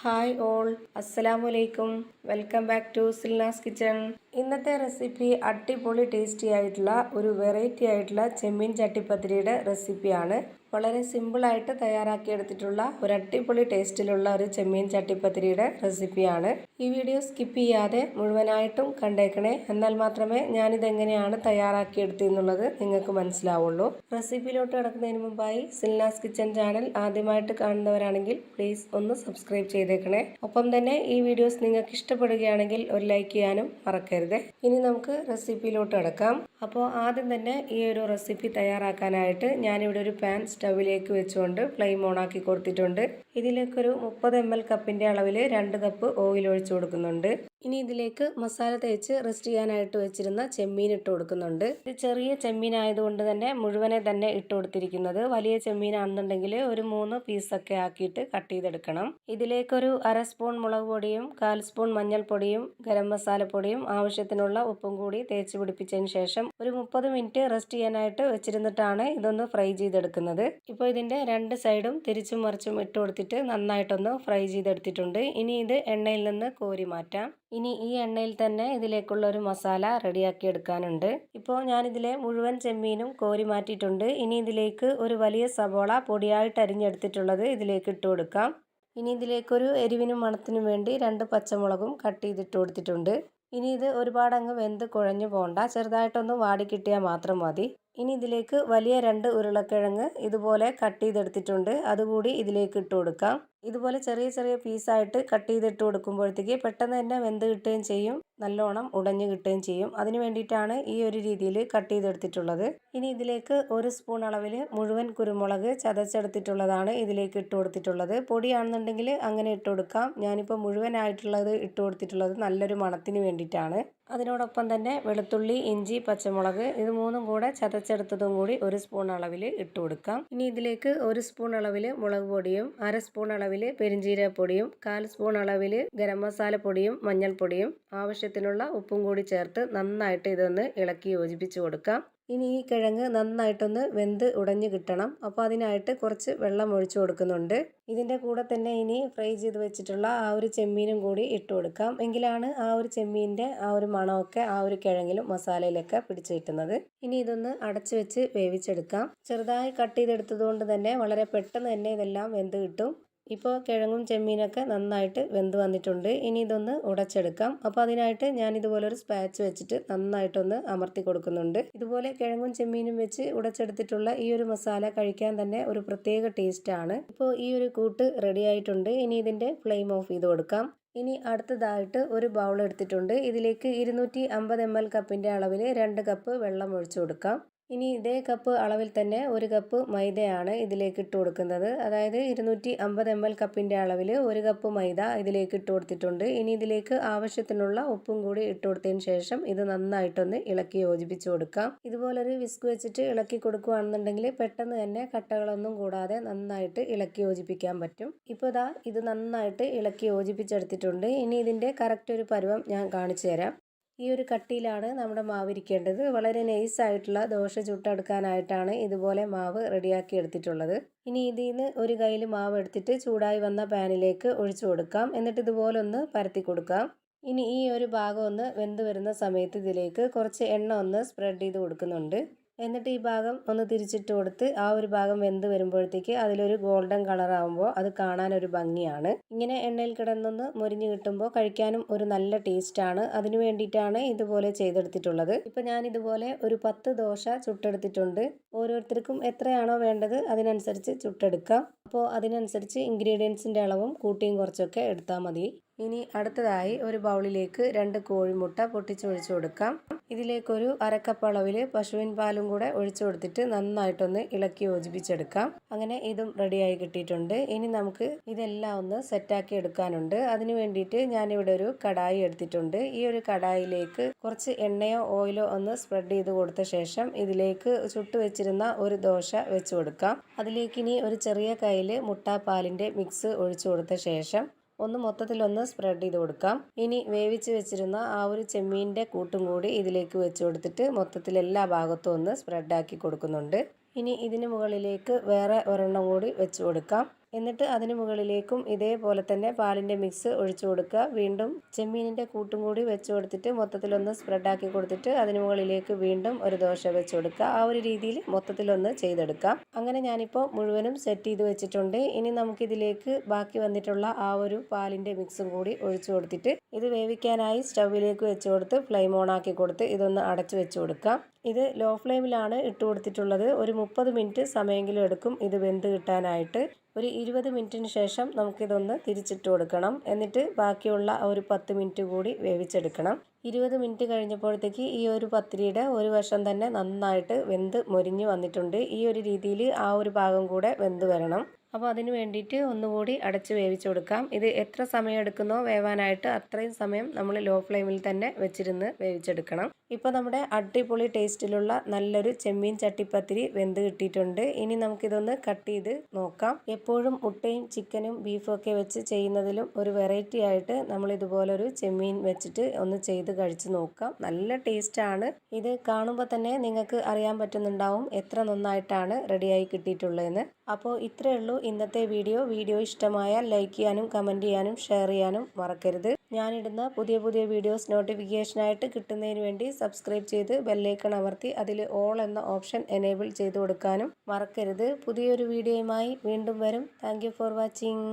Hi all, അസ്സലാമലൈക്കും. Welcome back to Silna's kitchen. ഇന്നത്തെ recipe അടിപൊളി ടേസ്റ്റി ആയിട്ടുള്ള ഒരു വെറൈറ്റി ആയിട്ടുള്ള ചെമ്മീൻ ചട്ടിപ്പത്തിരിയുടെ റെസിപ്പിയാണ്. വളരെ സിമ്പിളായിട്ട് തയ്യാറാക്കിയെടുത്തിട്ടുള്ള ഒരു അടിപൊളി ടേസ്റ്റിലുള്ള ഒരു ചെമ്മീൻ ചട്ടിപ്പത്തിരിയുടെ റെസിപ്പിയാണ്. ഈ വീഡിയോ സ്കിപ്പ് ചെയ്യാതെ മുഴുവനായിട്ടും കണ്ടേക്കണേ. എന്നാൽ മാത്രമേ ഞാനിതെങ്ങനെയാണ് തയ്യാറാക്കിയെടുത്തെന്നുള്ളത് നിങ്ങൾക്ക് മനസ്സിലാവുള്ളൂ. റെസിപ്പിയിലോട്ട് കിടക്കുന്നതിന് മുമ്പായി സിൽനാസ് കിച്ചൺ ചാനൽ ആദ്യമായിട്ട് കാണുന്നവരാണെങ്കിൽ പ്ലീസ് ഒന്ന് സബ്സ്ക്രൈബ് ചെയ്തേക്കണേ. ഒപ്പം തന്നെ ഈ വീഡിയോസ് നിങ്ങൾക്ക് ഇഷ്ടപ്പെടുകയാണെങ്കിൽ ഒരു ലൈക്ക് ചെയ്യാനും മറക്കരുത്. ഇനി നമുക്ക് റെസിപ്പിയിലോട്ട് കിടക്കാം. അപ്പോൾ ആദ്യം തന്നെ ഈ ഒരു റെസിപ്പി തയ്യാറാക്കാനായിട്ട് ഞാനിവിടെ ഒരു പാൻ സ്റ്റൗവിലേക്ക് വെച്ചുകൊണ്ട് ഫ്ലെയിം ഓൺ ആക്കി കൊടുത്തിട്ടുണ്ട്. ഇതിലേക്കൊരു 30 ml കപ്പിന്റെ അളവിൽ 2 കപ്പ് ഓയിൽ ഒഴിച്ചു കൊടുക്കുന്നുണ്ട്. ഇനി ഇതിലേക്ക് മസാല തേച്ച് റെസ്റ്റ് ചെയ്യാനായിട്ട് വെച്ചിരുന്ന ചെമ്മീൻ ഇട്ട് കൊടുക്കുന്നുണ്ട്. ഇത് ചെറിയ ചെമ്മീൻ ആയതുകൊണ്ട് തന്നെ മുഴുവനെ തന്നെ ഇട്ട് കൊടുത്തിരിക്കുന്നത്. വലിയ ചെമ്മീനാണെന്നുണ്ടെങ്കിൽ ഒരു 3 പീസൊക്കെ ആക്കിയിട്ട് കട്ട് ചെയ്തെടുക്കണം. ഇതിലേക്കൊരു 1/2 സ്പൂൺ മുളക് പൊടിയും 1/4 സ്പൂൺ മഞ്ഞൾപ്പൊടിയും ഗരം മസാലപ്പൊടിയും ആവശ്യത്തിനുള്ള ഉപ്പും കൂടി തേച്ച് പിടിപ്പിച്ചതിന് ശേഷം ഒരു 30 മിനിറ്റ് റെസ്റ്റ് ചെയ്യാനായിട്ട് വെച്ചിരുന്നിട്ടാണ് ഇതൊന്ന് ഫ്രൈ ചെയ്തെടുക്കുന്നത്. ഇപ്പോൾ ഇതിൻ്റെ 2 സൈഡും തിരിച്ചും മറിച്ചും ഇട്ട് കൊടുത്തിട്ട് നന്നായിട്ടൊന്ന് ഫ്രൈ ചെയ്തെടുത്തിട്ടുണ്ട്. ഇനി ഇത് എണ്ണയിൽ നിന്ന് കോരി മാറ്റാം. ഇനി ഈ എണ്ണയിൽ തന്നെ ഇതിലേക്കുള്ള ഒരു മസാല റെഡിയാക്കി എടുക്കാനുണ്ട്. ഇപ്പോൾ ഞാനിതിലെ മുഴുവൻ ചെമ്മീനും കോരി മാറ്റിയിട്ടുണ്ട്. ഇനി ഇതിലേക്ക് ഒരു വലിയ സവോള പൊടിയായിട്ട് അരിഞ്ഞെടുത്തിട്ടുള്ളത് ഇതിലേക്ക് ഇട്ട് കൊടുക്കാം. ഇനി ഇതിലേക്കൊരു എരിവിനും മണത്തിനും വേണ്ടി 2 പച്ചമുളകും കട്ട് ചെയ്തിട്ട് കൊടുത്തിട്ടുണ്ട്. ഇനി ഇത് ഒരുപാട് അങ്ങ് വെന്ത് കുഴഞ്ഞു പോകണ്ട, ചെറുതായിട്ടൊന്ന് വാടിക്കിട്ടിയാൽ മാത്രം മതി. ഇനി ഇതിലേക്ക് വലിയ 2 ഉരുളക്കിഴങ്ങ് ഇതുപോലെ കട്ട് ചെയ്തെടുത്തിട്ടുണ്ട്, അതുകൂടി ഇതിലേക്ക് ഇട്ട് കൊടുക്കാം. ഇതുപോലെ ചെറിയ ചെറിയ പീസായിട്ട് കട്ട് ചെയ്തിട്ട് കൊടുക്കുമ്പോഴത്തേക്ക് പെട്ടെന്ന് തന്നെ വെന്ത് കിട്ടുകയും ചെയ്യും, നല്ലോണം ഉടഞ്ഞു കിട്ടുകയും ചെയ്യും. അതിന് വേണ്ടിയിട്ടാണ് ഈ ഒരു രീതിയിൽ കട്ട് ചെയ്തെടുത്തിട്ടുള്ളത്. ഇനി ഇതിലേക്ക് 1 സ്പൂൺ അളവിൽ മുഴുവൻ കുരുമുളക് ചതച്ചെടുത്തിട്ടുള്ളതാണ് ഇതിലേക്ക് ഇട്ട് കൊടുത്തിട്ടുള്ളത്. പൊടിയാണെന്നുണ്ടെങ്കിൽ അങ്ങനെ ഇട്ട് കൊടുക്കാം. ഞാനിപ്പോൾ മുഴുവനായിട്ടുള്ളത് ഇട്ട് കൊടുത്തിട്ടുള്ളത് നല്ലൊരു മണത്തിന് വേണ്ടിയിട്ടാണ്. അതിനോടൊപ്പം തന്നെ വെളുത്തുള്ളി, ഇഞ്ചി, പച്ചമുളക് ഇത് മൂന്നും കൂടെ ചതച്ചെടുത്തതും കൂടി 1 സ്പൂൺ അളവിൽ ഇട്ട് കൊടുക്കാം. ഇനി ഇതിലേക്ക് 1 സ്പൂൺ അളവിൽ മുളക് പൊടിയും 1/2 സ്പൂൺ അളവിൽ പെരിഞ്ജീരകപ്പൊടിയും 1/4 സ്പൂൺ അളവിൽ ഗരം മസാല പൊടിയും മഞ്ഞൾപ്പൊടിയും ആവശ്യത്തിനുള്ള ഉപ്പും കൂടി ചേർത്ത് നന്നായിട്ട് ഇതൊന്ന് ഇളക്കി യോജിപ്പിച്ച് കൊടുക്കാം. ഇനി ഈ കിഴങ്ങ് നന്നായിട്ടൊന്ന് വെന്ത് ഉടഞ്ഞു കിട്ടണം. അപ്പോൾ അതിനായിട്ട് കുറച്ച് വെള്ളം ഒഴിച്ചു കൊടുക്കുന്നുണ്ട്. ഇതിൻ്റെ കൂടെ തന്നെ ഇനി ഫ്രൈ ചെയ്ത് വെച്ചിട്ടുള്ള ആ ഒരു ചെമ്മീനും കൂടി ഇട്ട് കൊടുക്കാം. എങ്കിലാണ് ആ ഒരു ചെമ്മീൻ്റെ ആ ഒരു മണമൊക്കെ ആ ഒരു കിഴങ്ങിലും മസാലയിലൊക്കെ പിടിച്ചു കിട്ടുന്നത്. ഇനി ഇതൊന്ന് അടച്ചു വെച്ച് വേവിച്ചെടുക്കാം. ചെറുതായി കട്ട് ചെയ്തെടുത്തത് കൊണ്ട് തന്നെ വളരെ പെട്ടെന്ന് തന്നെ ഇതെല്ലാം വെന്ത് കിട്ടും. ഇപ്പോൾ കിഴങ്ങും ചെമ്മീനൊക്കെ നന്നായിട്ട് വെന്ത് വന്നിട്ടുണ്ട്. ഇനി ഇതൊന്ന് ഉടച്ചെടുക്കാം. അപ്പോൾ അതിനായിട്ട് ഞാൻ ഇതുപോലൊരു സ്പാച്ച് വെച്ചിട്ട് നന്നായിട്ടൊന്ന് അമർത്തി കൊടുക്കുന്നുണ്ട്. ഇതുപോലെ കിഴങ്ങും ചെമ്മീനും വെച്ച് ഉടച്ചെടുത്തിട്ടുള്ള ഈ ഒരു മസാല കഴിക്കാൻ തന്നെ ഒരു പ്രത്യേക ടേസ്റ്റാണ്. ഇപ്പോൾ ഈ ഒരു കൂട്ട് റെഡി ആയിട്ടുണ്ട്. ഇനി ഇതിൻ്റെ ഫ്ലെയിം ഓഫ് ചെയ്ത് കൊടുക്കാം. ഇനി അടുത്തതായിട്ട് ഒരു ബൗൾ എടുത്തിട്ടുണ്ട്. ഇതിലേക്ക് 250 ml കപ്പിൻ്റെ അളവിൽ 2 കപ്പ് വെള്ളം ഒഴിച്ചു കൊടുക്കാം. ഇനി ഇതേ കപ്പ് അളവിൽ തന്നെ 1 കപ്പ് മൈദയാണ് ഇതിലേക്ക് ഇട്ട് കൊടുക്കുന്നത്. അതായത് 250 ml കപ്പിൻ്റെ അളവിൽ 1 കപ്പ് മൈദ ഇതിലേക്ക് ഇട്ട് കൊടുത്തിട്ടുണ്ട്. ഇനി ഇതിലേക്ക് ആവശ്യത്തിനുള്ള ഉപ്പും കൂടി ഇട്ട് കൊടുത്തതിന് ശേഷം ഇത് നന്നായിട്ടൊന്ന് ഇളക്കി യോജിപ്പിച്ച് കൊടുക്കാം. ഇതുപോലൊരു വിസ്ക് വെച്ചിട്ട് ഇളക്കി കൊടുക്കുകയാണെന്നുണ്ടെങ്കിൽ പെട്ടെന്ന് തന്നെ കട്ടകളൊന്നും കൂടാതെ നന്നായിട്ട് ഇളക്കി യോജിപ്പിക്കാൻ പറ്റും. ഇപ്പോൾ ഇത് നന്നായിട്ട് ഇളക്കി യോജിപ്പിച്ചെടുത്തിട്ടുണ്ട്. ഇനി ഇതിൻ്റെ കറക്റ്റ് ഒരു പരുവം ഞാൻ കാണിച്ചു തരാം. ഈ ഒരു കട്ടിയിലാണ് നമ്മുടെ മാവ് ഇരിക്കേണ്ടത്. വളരെ നൈസായിട്ടുള്ള ദോശ ചുട്ടെടുക്കാനായിട്ടാണ് ഇതുപോലെ മാവ് റെഡിയാക്കി എടുത്തിട്ടുള്ളത്. ഇനി ഇതിൽ നിന്ന് ഒരു കയ്യിൽ മാവ് എടുത്തിട്ട് ചൂടായി വന്ന പാനിലേക്ക് ഒഴിച്ചു കൊടുക്കാം. എന്നിട്ട് ഇതുപോലെ ഒന്ന് പരത്തി കൊടുക്കാം. ഇനി ഈ ഒരു ഭാഗം ഒന്ന് വെന്ത് വരുന്ന സമയത്ത് ഇതിലേക്ക് കുറച്ച് എണ്ണ ഒന്ന് സ്പ്രെഡ് ചെയ്ത് കൊടുക്കുന്നുണ്ട്. എന്നിട്ട് ഈ ഭാഗം ഒന്ന് തിരിച്ചിട്ട് കൊടുത്ത് ആ ഒരു ഭാഗം വെന്ത് വരുമ്പോഴത്തേക്ക് അതിലൊരു ഗോൾഡൻ കളർ ആകുമ്പോൾ അത് കാണാനൊരു ഭംഗിയാണ്. ഇങ്ങനെ എണ്ണയിൽ കിടന്നൊന്ന് മൊരിഞ്ഞ് കിട്ടുമ്പോൾ കഴിക്കാനും ഒരു നല്ല ടേസ്റ്റാണ്. അതിനു വേണ്ടിയിട്ടാണ് ഇതുപോലെ ചെയ്തെടുത്തിട്ടുള്ളത്. ഇപ്പം ഞാൻ ഇതുപോലെ ഒരു 10 ദോശ ചുട്ടെടുത്തിട്ടുണ്ട്. ഓരോരുത്തർക്കും എത്രയാണോ വേണ്ടത് അതിനനുസരിച്ച് ചുട്ടെടുക്കാം. അപ്പോൾ അതിനനുസരിച്ച് ഇൻഗ്രീഡിയൻസിൻ്റെ അളവും കൂട്ടിയും കുറച്ചൊക്കെ എടുത്താൽ മതി. ഇനി അടുത്തതായി ഒരു ബൗളിലേക്ക് 2 കോഴിമുട്ട പൊട്ടിച്ചൊഴിച്ചു കൊടുക്കാം. ഇതിലേക്കൊരു 1/2 കപ്പ് അളവിൽ പശുവിൻ പാലും കൂടെ ഒഴിച്ചു കൊടുത്തിട്ട് നന്നായിട്ടൊന്ന് ഇളക്കി യോജിപ്പിച്ചെടുക്കാം. അങ്ങനെ ഇതും റെഡിയായി കിട്ടിയിട്ടുണ്ട്. ഇനി നമുക്ക് ഇതെല്ലാം ഒന്ന് സെറ്റാക്കി എടുക്കാനുണ്ട്. അതിന് വേണ്ടിയിട്ട് ഞാനിവിടെ ഒരു കടായി എടുത്തിട്ടുണ്ട്. ഈ ഒരു കടായിലേക്ക് കുറച്ച് എണ്ണയോ ഓയിലോ ഒന്ന് സ്പ്രെഡ് ചെയ്ത് കൊടുത്ത ശേഷം ഇതിലേക്ക് ചുട്ട് വെച്ചിരുന്ന ഒരു ദോശ വെച്ച് കൊടുക്കാം. അതിലേക്ക് ഇനി ഒരു ചെറിയ കയ്യിൽ മുട്ടാപ്പാലിൻ്റെ മിക്സ് ഒഴിച്ചു കൊടുത്ത ശേഷം ഒന്ന് മൊത്തത്തിലൊന്ന് സ്പ്രെഡ് ചെയ്ത് കൊടുക്കാം. ഇനി വേവിച്ച് വെച്ചിരുന്ന ആ ഒരു ചെമ്മീൻ്റെ കൂട്ടും കൂടി ഇതിലേക്ക് വെച്ച് കൊടുത്തിട്ട് മൊത്തത്തിൽ എല്ലാ ഭാഗത്തും ഒന്ന് സ്പ്രെഡാക്കി കൊടുക്കുന്നുണ്ട്. ഇനി ഇതിന് മുകളിലേക്ക് വേറെ ഒരെണ്ണം കൂടി വെച്ച് കൊടുക്കാം. എന്നിട്ട് അതിന് മുകളിലേക്കും ഇതേപോലെ തന്നെ പാലിൻ്റെ മിക്സ് ഒഴിച്ചു കൊടുക്കുക. വീണ്ടും ചെമ്മീനിൻ്റെ കൂട്ടും കൂടി വെച്ച് കൊടുത്തിട്ട് മൊത്തത്തിലൊന്ന് സ്പ്രെഡാക്കി കൊടുത്തിട്ട് അതിന് മുകളിലേക്ക് വീണ്ടും ഒരു ദോശ വെച്ച് കൊടുക്കുക. ആ ഒരു രീതിയിൽ മൊത്തത്തിലൊന്ന് ചെയ്തെടുക്കാം. അങ്ങനെ ഞാനിപ്പോൾ മുഴുവനും സെറ്റ് ചെയ്ത് വെച്ചിട്ടുണ്ട്. ഇനി നമുക്കിതിലേക്ക് ബാക്കി വന്നിട്ടുള്ള ആ ഒരു പാലിൻ്റെ മിക്സും കൂടി ഒഴിച്ചു കൊടുത്തിട്ട് ഇത് വേവിക്കാനായി സ്റ്റൗവിലേക്ക് വെച്ച് കൊടുത്ത് ഫ്ലെയിം ഓൺ ആക്കി കൊടുത്ത് ഇതൊന്ന് അടച്ചു വെച്ച് കൊടുക്കാം. ഇത് ലോ ഫ്ലെയിമിലാണ് ഇട്ട് കൊടുത്തിട്ടുള്ളത്. ഒരു 30 മിനിറ്റ് സമയമെങ്കിലും എടുക്കും ഇത് വെന്ത് കിട്ടാനായിട്ട്. ഒരു 20 മിനിറ്റിന് ശേഷം നമുക്കിതൊന്ന് തിരിച്ചിട്ട് കൊടുക്കണം. എന്നിട്ട് ബാക്കിയുള്ള ഒരു 10 മിനിറ്റ് കൂടി വേവിച്ചെടുക്കണം. 20 മിനിറ്റ് കഴിഞ്ഞപ്പോഴത്തേക്ക് ഈ ഒരു പത്തിരിയുടെ ഒരു വശം തന്നെ നന്നായിട്ട് വെന്ത് മൊരിഞ്ഞ് വന്നിട്ടുണ്ട്. ഈ ഒരു രീതിയിൽ ആ ഒരു ഭാഗം കൂടെ വെന്ത് വരണം. അപ്പോൾ അതിന് വേണ്ടിയിട്ട് ഒന്നുകൂടി അടച്ച് വേവിച്ച് കൊടുക്കാം. ഇത് എത്ര സമയം എടുക്കുന്നോ വേവാനായിട്ട് അത്രയും സമയം നമ്മൾ ലോ ഫ്ലെയിമിൽ തന്നെ വെച്ചിരുന്ന് വേവിച്ചെടുക്കണം. ഇപ്പോൾ നമ്മുടെ അടിപൊളി ടേസ്റ്റിലുള്ള നല്ലൊരു ചെമ്മീൻ ചട്ടിപ്പത്തിരി വെന്ത് കിട്ടിയിട്ടുണ്ട്. ഇനി നമുക്കിതൊന്ന് കട്ട് ചെയ്ത് നോക്കാം. എപ്പോഴും മുട്ടയും ചിക്കനും ബീഫും ഒക്കെ വെച്ച് ചെയ്യുന്നതിലും ഒരു വെറൈറ്റി ആയിട്ട് നമ്മൾ ഇതുപോലൊരു ചെമ്മീൻ വെച്ചിട്ട് ഒന്ന് ചെയ്ത് കഴിച്ച് നോക്കാം. നല്ല ടേസ്റ്റാണ്. ഇത് കാണുമ്പോൾ തന്നെ നിങ്ങൾക്ക് അറിയാൻ പറ്റുന്നുണ്ടാവും എത്ര നന്നായിട്ടാണ് റെഡിയായി കിട്ടിയിട്ടുള്ളതെന്ന്. അപ്പോൾ ഇത്രയേ ഉള്ളൂ ഇന്നത്തെ വീഡിയോ ഇഷ്ടമായാൽ ലൈക്ക് ചെയ്യാനും കമൻറ്റ് ചെയ്യാനും ഷെയർ ചെയ്യാനും മറക്കരുത്. ഞാനിടുന്ന പുതിയ വീഡിയോസ് നോട്ടിഫിക്കേഷനായിട്ട് കിട്ടുന്നതിന് വേണ്ടി സബ്സ്ക്രൈബ് ചെയ്ത് ബെല്ലൈക്കൺ അമർത്തി അതിൽ ഓൾ എന്ന ഓപ്ഷൻ എനേബിൾ ചെയ്ത് കൊടുക്കാനും മറക്കരുത്. പുതിയൊരു വീഡിയോയുമായി വീണ്ടും വരും. Thank you for watching.